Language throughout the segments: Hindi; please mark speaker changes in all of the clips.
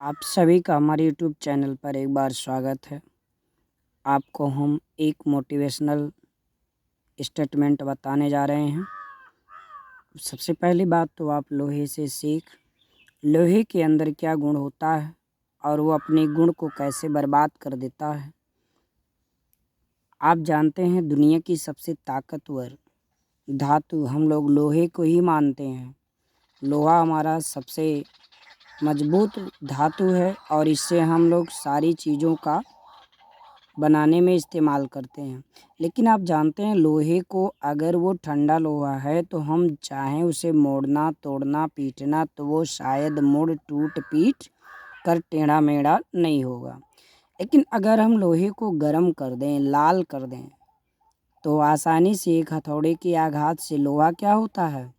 Speaker 1: आप सभी का हमारे यूट्यूब चैनल पर एक बार स्वागत है। आपको हम एक मोटिवेशनल स्टेटमेंट बताने जा रहे हैं। सबसे पहली बात तो आप लोहे से सीख, लोहे के अंदर क्या गुण होता है और वो अपने गुण को कैसे बर्बाद कर देता है। आप जानते हैं दुनिया की सबसे ताकतवर धातु हम लोग लोहे को ही मानते हैं। लोहा हमारा सबसे मजबूत धातु है और इससे हम लोग सारी चीज़ों का बनाने में इस्तेमाल करते हैं। लेकिन आप जानते हैं लोहे को अगर वो ठंडा लोहा है तो हम चाहें उसे मोड़ना तोड़ना पीटना तो वो शायद मुड़ टूट पीट कर टेढ़ा मेढ़ा नहीं होगा। लेकिन अगर हम लोहे को गर्म कर दें, लाल कर दें, तो आसानी से एक हथौड़े के आघात से लोहा क्या होता है,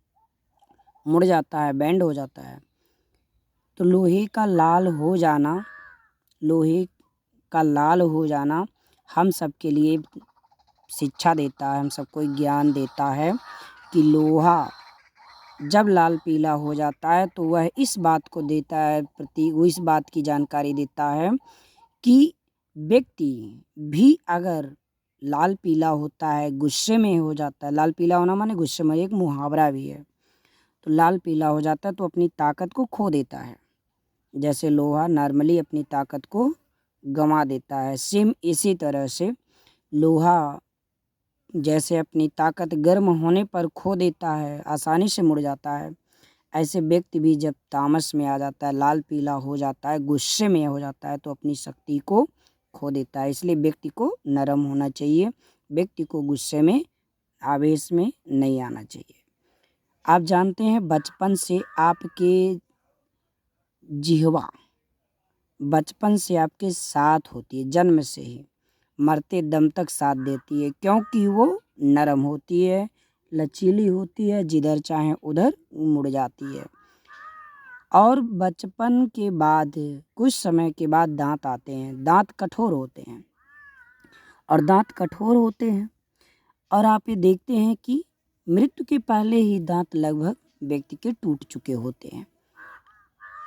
Speaker 1: मुड़ जाता है, बेंड हो जाता है। तो लोहे का लाल हो जाना, लोहे का लाल हो जाना हम सबके लिए शिक्षा देता है, हम सबको ज्ञान देता है कि लोहा जब लाल पीला हो जाता है तो वह इस बात को देता है वो इस बात की जानकारी देता है कि व्यक्ति भी अगर लाल पीला होता है, गुस्से में हो जाता है, लाल पीला होना माने गुस्से में, एक मुहावरा भी है, तो लाल पीला हो जाता है तो अपनी ताकत को खो देता है। जैसे लोहा नॉर्मली अपनी ताकत को गंवा देता है, सेम इसी तरह से लोहा जैसे अपनी ताकत गर्म होने पर खो देता है, आसानी से मुड़ जाता है, ऐसे व्यक्ति भी जब तामस में आ जाता है, लाल पीला हो जाता है, गुस्से में हो जाता है तो अपनी शक्ति को खो देता है। इसलिए व्यक्ति को नरम होना चाहिए, व्यक्ति को गुस्से में आवेश में नहीं आना चाहिए। आप जानते हैं बचपन से आपके जिह्वा बचपन से आपके साथ होती है, जन्म से ही मरते दम तक साथ देती है, क्योंकि वो नरम होती है, लचीली होती है, जिधर चाहे उधर मुड़ जाती है। और बचपन के बाद कुछ समय के बाद दांत आते हैं, दांत कठोर होते हैं और दांत कठोर होते हैं और आप ये देखते हैं कि मृत्यु के पहले ही दांत लगभग व्यक्ति के टूट चुके होते हैं।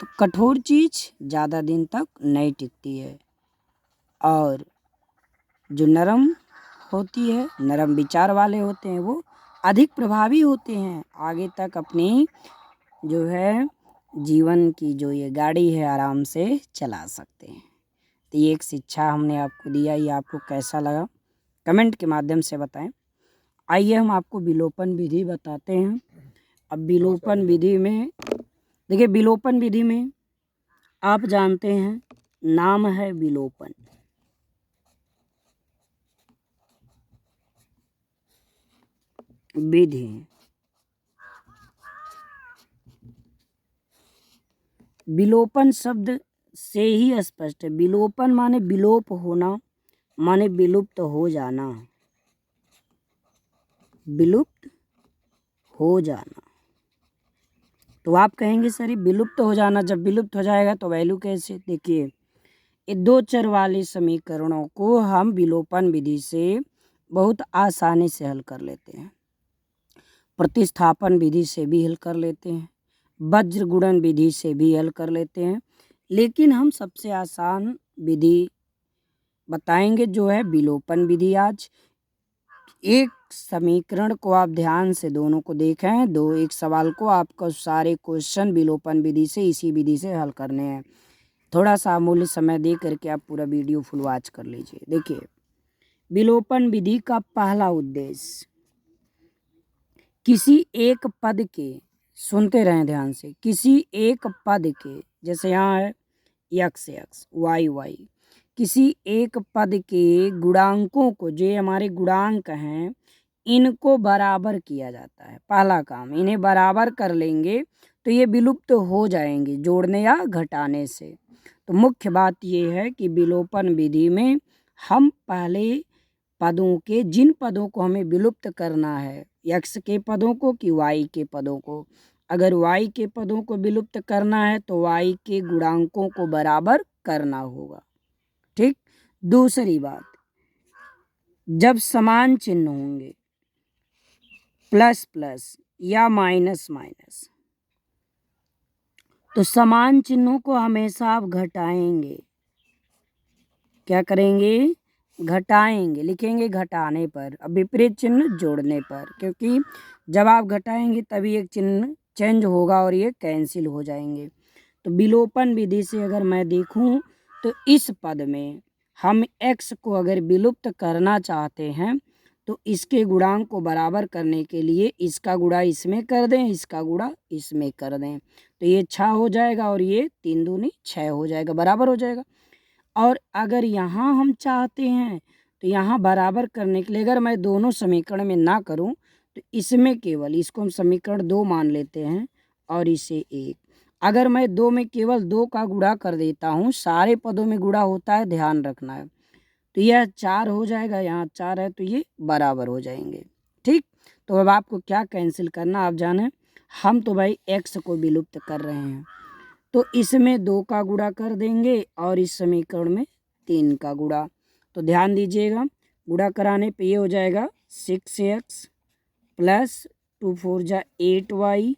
Speaker 1: तो कठोर चीज़ ज़्यादा दिन तक नहीं टिकती है और जो नरम होती है, नरम विचार वाले होते हैं, वो अधिक प्रभावी होते हैं, आगे तक अपनी जो है जीवन की जो ये गाड़ी है आराम से चला सकते हैं। तो ये एक शिक्षा हमने आपको दिया, ये आपको कैसा लगा कमेंट के माध्यम से बताएं। आइए हम आपको विलोपन विधि बताते हैं। अब विलोपन विधि में देखिए, विलोपन विधि में आप जानते हैं नाम है विलोपन। विधि विलोपन शब्द से ही स्पष्ट है। विलोपन माने विलोप होना, माने विलुप्त हो जाना, विलुप्त हो जाना। तो आप कहेंगे सर ये विलुप्त हो जाना, जब विलुप्त हो जाएगा तो वैल्यू कैसे? देखिए, ये दो चर वाले समीकरणों को हम विलोपन विधि से बहुत आसानी से हल कर लेते हैं। प्रतिस्थापन विधि से भी हल कर लेते हैं, वज्र गुणन विधि से भी हल कर लेते हैं, लेकिन हम सबसे आसान विधि बताएंगे जो है विलोपन विधि। आज एक समीकरण को आप ध्यान से दोनों को देखें, दो एक सवाल को आपको सारे क्वेश्चन विलोपन विधि से इसी विधि से हल करने हैं। थोड़ा सा अमूल्य समय दे करके आप पूरा वीडियो फुल वॉच कर लीजिए। देखिए, विलोपन विधि का पहला उद्देश्य किसी एक पद के, सुनते रहें ध्यान से, किसी एक पद के, जैसे यहाँ है यक्स एक्स वाई वाई, किसी एक पद के गुणांकों को, जो हमारे गुणांक हैं, इनको बराबर किया जाता है। पहला काम, इन्हें बराबर कर लेंगे तो ये विलुप्त हो जाएंगे जोड़ने या घटाने से। तो मुख्य बात ये है कि विलोपन विधि में हम पहले पदों के, जिन पदों को हमें विलुप्त करना है, यक्स के पदों को कि वाई के पदों को, अगर वाई के पदों को विलुप्त करना है तो वाई के गुणांकों को बराबर करना होगा। ठीक। दूसरी बात, जब समान चिन्ह होंगे, प्लस प्लस या माइनस माइनस, तो समान चिन्हों को हमेशा आप घटाएंगे। क्या करेंगे? घटाएंगे। लिखेंगे घटाने पर, अब विपरीत चिन्ह जोड़ने पर, क्योंकि जब आप घटाएंगे तभी एक चिन्ह चेंज होगा और ये कैंसिल हो जाएंगे। तो विलोपन विधि से अगर मैं देखूं तो इस पद में हम x को अगर विलुप्त करना चाहते हैं तो इसके गुणांक को बराबर करने के लिए इसका गुणा इसमें कर दें, इसका गुणा इसमें कर दें, तो ये 6 हो जाएगा और ये 3 दूनी 6 हो जाएगा, बराबर हो जाएगा। और अगर यहाँ हम चाहते हैं तो यहाँ बराबर करने के लिए अगर मैं दोनों समीकरण में ना करूँ तो इसमें केवल इसको हम समीकरण 2 मान लेते हैं और इसे 1। अगर मैं 2 में केवल 2 का गुणा कर देता हूँ, सारे पदों में गुणा होता है, ध्यान रखना है, तो यह 4 हो जाएगा, यहाँ 4 है तो ये बराबर हो जाएंगे। ठीक, तो अब आपको क्या कैंसिल करना आप जाने, हम तो भाई x को विलुप्त कर रहे हैं, तो इसमें 2 का गुणा कर देंगे और इस समीकरण में 3 का गुणा। तो ध्यान दीजिएगा, गुणा कराने पे ये हो जाएगा 6x प्लस 2 4 जा 8y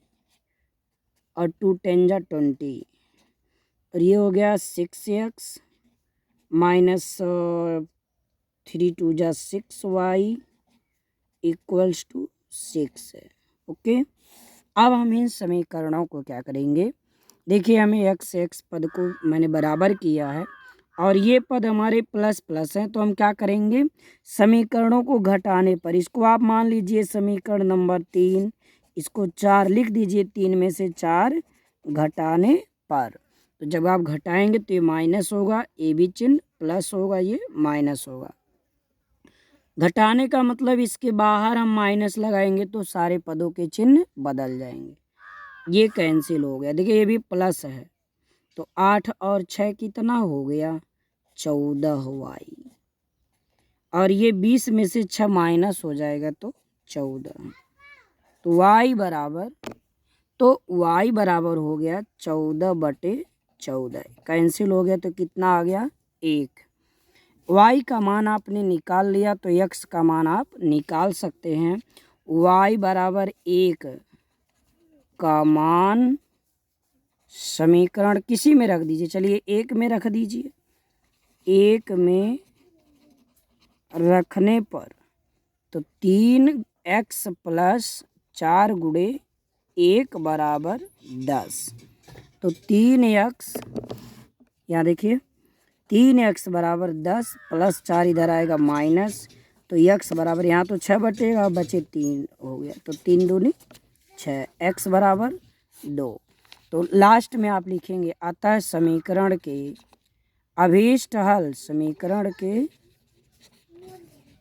Speaker 1: और 2 10 जा 20, और ये हो गया 6x माइनस 3 2 जा 6y इक्वल्स टू 6 है। ओके, अब हम इन समीकरणों को क्या करेंगे, देखिए हमें x पद को मैंने बराबर किया है और ये पद हमारे प्लस प्लस हैं, तो हम क्या करेंगे, समीकरणों को घटाने पर, इसको आप मान लीजिए समीकरण नंबर 3, इसको 4 लिख दीजिए, 3 में से 4 घटाने पर, तो जब आप घटाएंगे तो ये माइनस होगा, ए बी चिन्ह प्लस होगा, ये माइनस होगा। घटाने का मतलब इसके बाहर हम माइनस लगाएंगे तो सारे पदों के चिन्ह बदल जाएंगे, ये कैंसिल हो गया। देखिए ये भी प्लस है, तो 8 और 6 कितना हो गया, 14y, और ये 20 में से 6 माइनस हो जाएगा तो 14, तो y बराबर हो गया 14/14, कैंसिल हो गया तो कितना आ गया 1। y का मान आपने निकाल लिया तो x का मान आप निकाल सकते हैं। y बराबर 1 का मान समीकरण किसी में रख दीजिए, चलिए 1 में रख दीजिए, 1 में रखने पर तो 3x प्लस 4 गुणे 1 बराबर 10, तो 3x, यहाँ देखिए 3x बराबर 10 प्लस 4 इधर आएगा माइनस, तो x बराबर, यहाँ तो 6 बटेगा, बचे 3 हो गया, तो 3 दूनी 6, x बराबर 2। तो लास्ट में आप लिखेंगे अतः समीकरण के अभीष्ट हल, समीकरण के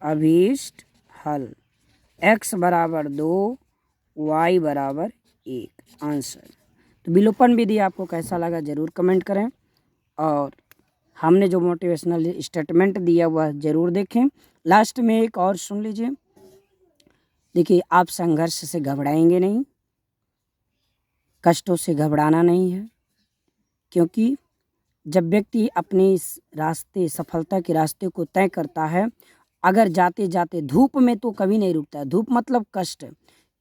Speaker 1: अभीष्ट हल x बराबर 2 y बराबर 1, आंसर। तो विलोपन विधि आपको कैसा लगा ज़रूर कमेंट करें, और हमने जो मोटिवेशनल स्टेटमेंट दिया वह ज़रूर देखें। लास्ट में एक और सुन लीजिए, देखिए आप संघर्ष से घबराएंगे नहीं, कष्टों से घबराना नहीं है, क्योंकि जब व्यक्ति अपने इस रास्ते, सफलता के रास्ते को तय करता है, अगर जाते जाते धूप में तो कभी नहीं रुकता है, धूप मतलब कष्ट,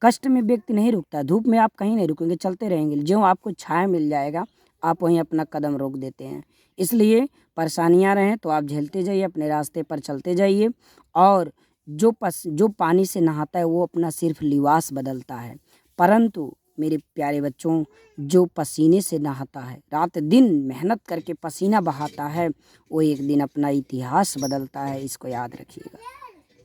Speaker 1: कष्ट में व्यक्ति नहीं रुकता है, धूप में आप कहीं नहीं रुकेंगे, चलते रहेंगे, जो आपको छाया मिल जाएगा आप वहीं अपना कदम रोक देते हैं। इसलिए परेशानियां रहें तो आप झेलते जाइए, अपने रास्ते पर चलते जाइए, और जो पानी से नहाता है वो अपना सिर्फ लिबास बदलता है, परंतु मेरे प्यारे बच्चों, जो पसीने से नहाता है, रात दिन मेहनत करके पसीना बहाता है, वो एक दिन अपना इतिहास बदलता है, इसको याद रखिएगा।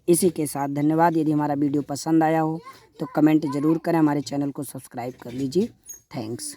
Speaker 1: इसी के साथ धन्यवाद। यदि हमारा वीडियो पसंद आया हो तो कमेंट ज़रूर करें, हमारे चैनल को सब्सक्राइब कर लीजिए। थैंक्स।